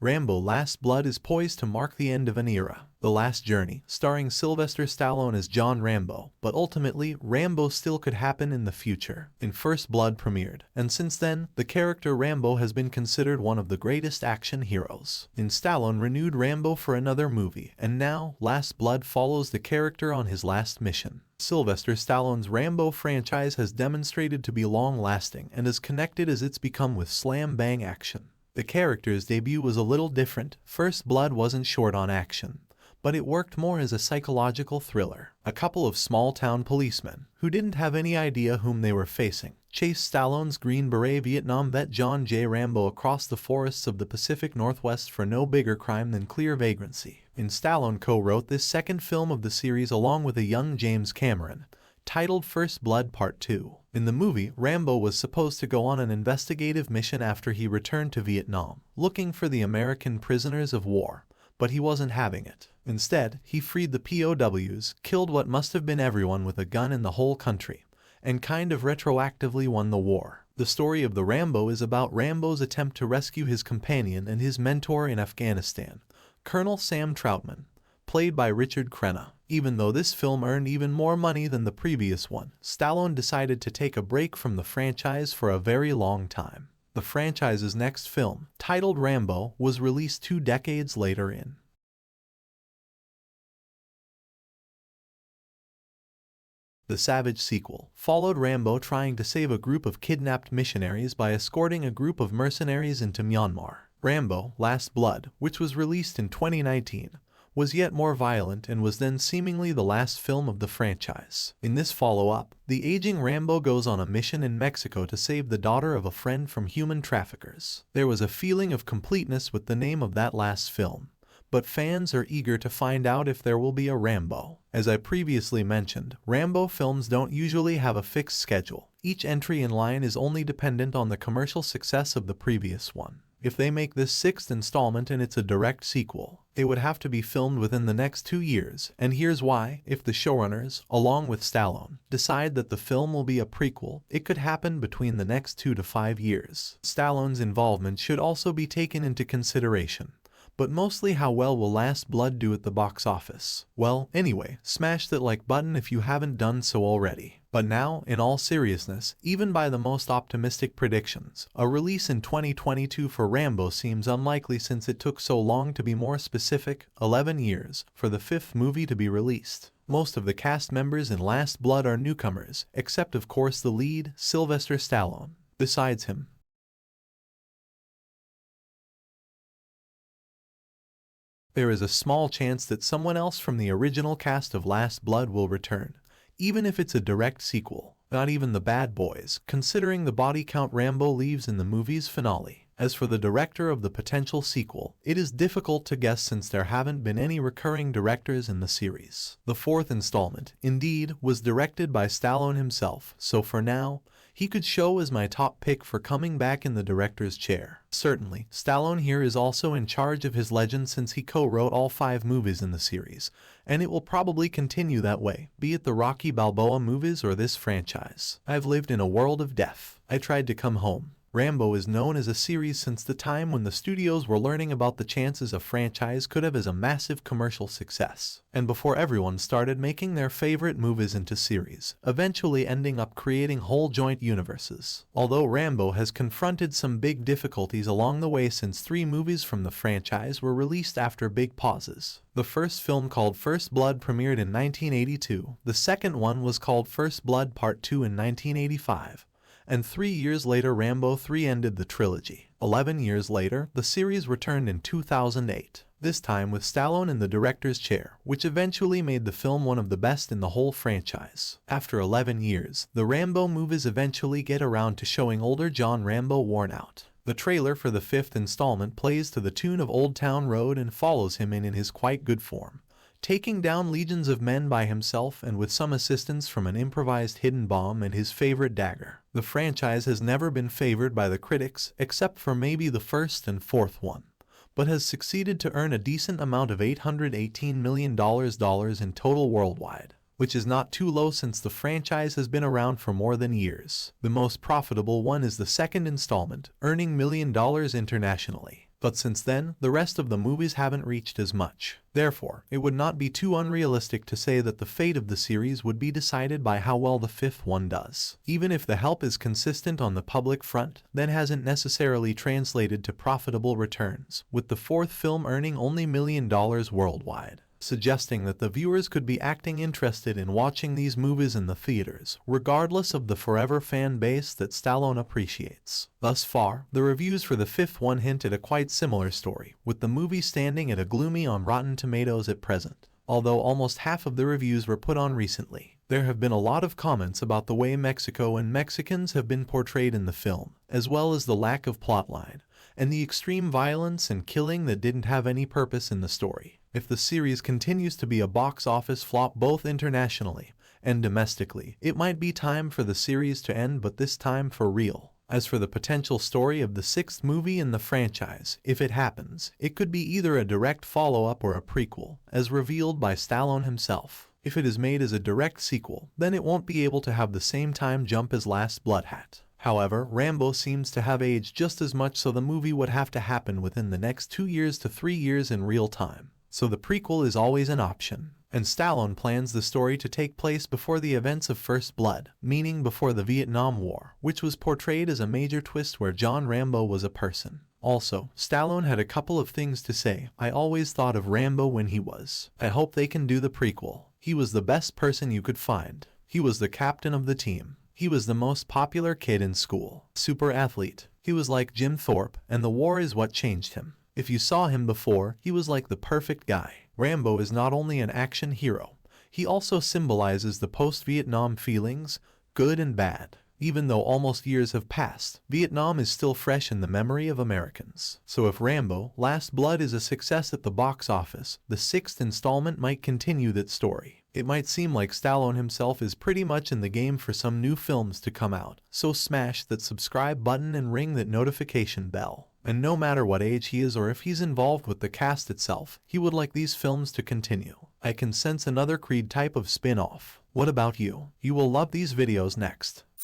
Rambo: Last Blood is poised to mark the end of an era. The Last Journey, starring Sylvester Stallone as John Rambo, but ultimately, Rambo still could happen in the future. In First Blood premiered, and since then, the character Rambo has been considered one of the greatest action heroes. In Stallone renewed Rambo for another movie, and now, Last Blood follows the character on his last mission. Sylvester Stallone's Rambo franchise has demonstrated to be long-lasting and as connected as it's become with slam-bang action. The character's debut was a little different. First Blood wasn't short on action, but it worked more as a psychological thriller. A couple of small-town policemen, who didn't have any idea whom they were facing, chased Stallone's Green Beret Vietnam vet John J. Rambo across the forests of the Pacific Northwest for no bigger crime than clear vagrancy. And Stallone co-wrote this second film of the series along with a young James Cameron, titled First Blood Part 2. In the movie, Rambo was supposed to go on an investigative mission after he returned to Vietnam, looking for the American prisoners of war, but he wasn't having it. Instead, he freed the POWs, killed what must have been everyone with a gun in the whole country, and kind of retroactively won the war. The story of the Rambo is about Rambo's attempt to rescue his companion and his mentor in Afghanistan, Colonel Sam Troutman, played by Richard Crenna. Even though this film earned even more money than the previous one, Stallone decided to take a break from the franchise for a very long time. The franchise's next film, titled Rambo, was released 2 decades later in The Savage sequel followed Rambo trying to save a group of kidnapped missionaries by escorting a group of mercenaries into Myanmar. Rambo: Last Blood, which was released in 2019, was yet more violent and was then seemingly the last film of the franchise. In this follow-up, the aging Rambo goes on a mission in Mexico to save the daughter of a friend from human traffickers. There was a feeling of completeness with the name of that last film, but fans are eager to find out if there will be a Rambo. As I previously mentioned, Rambo films don't usually have a fixed schedule. Each entry in line is only dependent on the commercial success of the previous one. If they make this 6th installment and it's a direct sequel, it would have to be filmed within the next 2 years, and here's why. If the showrunners, along with Stallone, decide that the film will be a prequel, it could happen between the next 2 to 5 years. Stallone's involvement should also be taken into consideration, but mostly how well will Last Blood do at the box office. Well, anyway, smash that like button if you haven't done so already. But now, in all seriousness, even by the most optimistic predictions, a release in 2022 for Rambo seems unlikely since it took so long, to be more specific, 11 years, for the 5th movie to be released. Most of the cast members in Last Blood are newcomers, except of course the lead, Sylvester Stallone. Besides him, there is a small chance that someone else from the original cast of Last Blood will return, even if it's a direct sequel. Not even the bad boys, considering the body count Rambo leaves in the movie's finale. As for the director of the potential sequel, it is difficult to guess since there haven't been any recurring directors in the series. The 4th installment, indeed, was directed by Stallone himself, so for now, he could show as my top pick for coming back in the director's chair. Certainly, Stallone here is also in charge of his legend since he co-wrote all 5 movies in the series, and it will probably continue that way, be it the Rocky Balboa movies or this franchise. I've lived in a world of death. I tried to come home. Rambo is known as a series since the time when the studios were learning about the chances a franchise could have as a massive commercial success, and before everyone started making their favorite movies into series, eventually ending up creating whole joint universes. Although Rambo has confronted some big difficulties along the way since 3 movies from the franchise were released after big pauses. The first film, called First Blood, premiered in 1982, the second one was called First Blood Part 2 in 1985, and 3 years later Rambo 3 ended the trilogy. 11 years later, the series returned in 2008, this time with Stallone in the director's chair, which eventually made the film one of the best in the whole franchise. After 11 years, the Rambo movies eventually get around to showing older John Rambo worn out. The trailer for the 5th installment plays to the tune of Old Town Road and follows him in his quite good form, taking down legions of men by himself and with some assistance from an improvised hidden bomb and his favorite dagger. The franchise has never been favored by the critics, except for maybe the 1st and 4th one, but has succeeded to earn a decent amount of $818 million in total worldwide, which is not too low since the franchise has been around for more than years. The most profitable one is the 2nd installment, earning $1 million internationally. But since then, the rest of the movies haven't reached as much. Therefore, it would not be too unrealistic to say that the fate of the series would be decided by how well the fifth one does. Even if the help is consistent on the public front, then hasn't necessarily translated to profitable returns, with the fourth film earning only $1 million worldwide, suggesting that the viewers could be acting interested in watching these movies in the theaters, regardless of the forever fan base that Stallone appreciates. Thus far, the reviews for the fifth one hint at a quite similar story, with the movie standing at a gloomy on Rotten Tomatoes at present. Although almost half of the reviews were put on recently, there have been a lot of comments about the way Mexico and Mexicans have been portrayed in the film, as well as the lack of plotline, and the extreme violence and killing that didn't have any purpose in the story. If the series continues to be a box office flop both internationally and domestically, it might be time for the series to end, but this time for real. As for the potential story of the sixth movie in the franchise, if it happens, it could be either a direct follow-up or a prequel, as revealed by Stallone himself. If it is made as a direct sequel, then it won't be able to have the same time jump as Last Blood had. However, Rambo seems to have aged just as much, so the movie would have to happen within the next 2 years to 3 years in real time. So the prequel is always an option. And Stallone plans the story to take place before the events of First Blood, meaning before the Vietnam War, which was portrayed as a major twist where John Rambo was a person. Also, Stallone had a couple of things to say. I always thought of Rambo when he was. I hope they can do the prequel. He was the best person you could find. He was the captain of the team. He was the most popular kid in school. Super athlete. He was like Jim Thorpe, and the war is what changed him. If you saw him before, he was like the perfect guy. Rambo is not only an action hero, he also symbolizes the post-Vietnam feelings, good and bad. Even though almost years have passed, Vietnam is still fresh in the memory of Americans. So if Rambo: Last Blood is a success at the box office, the sixth installment might continue that story. It might seem like Stallone himself is pretty much in the game for some new films to come out, so smash that subscribe button and ring that notification bell. And no matter what age he is or if he's involved with the cast itself, he would like these films to continue. I can sense another Creed type of spin-off. What about you? You will love these videos next.